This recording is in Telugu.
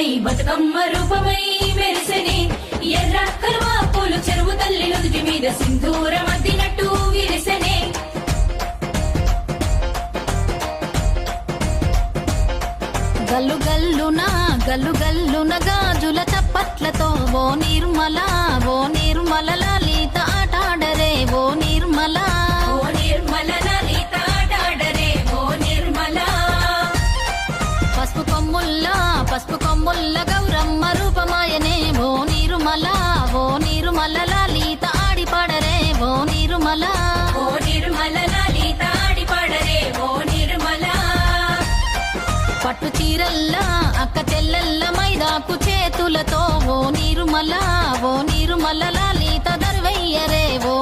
రూపమై బతుకమ్మ రూపమై మెరిసెనే ఎర్ర కలువ పూలు చెరువు తల్లి నుదుటి మీద సింధూరం అద్దినట్టు విరిసెనే గల్లు గల్లున గాజుల చప్పట్లతో ఓ నిర్మల లలిత ఆటాడరే ఓ నిర్మల లలిత ఆటాడరే ఓ నిర్మల పసుపు కొమ్ముల్ల గౌరమ్మ రూపమాయనే ఓ నిర్మల లలిత ఆడిపాడరే ఓ నిర్మల లలిత ఆడిపాడరే ఓ నిర్మల పట్టు చీరల్లా అక్క చెల్లెల్ల మైదాకు చేతులతో ఓ నిర్మల లలిత దర్వయ్యరే ఓ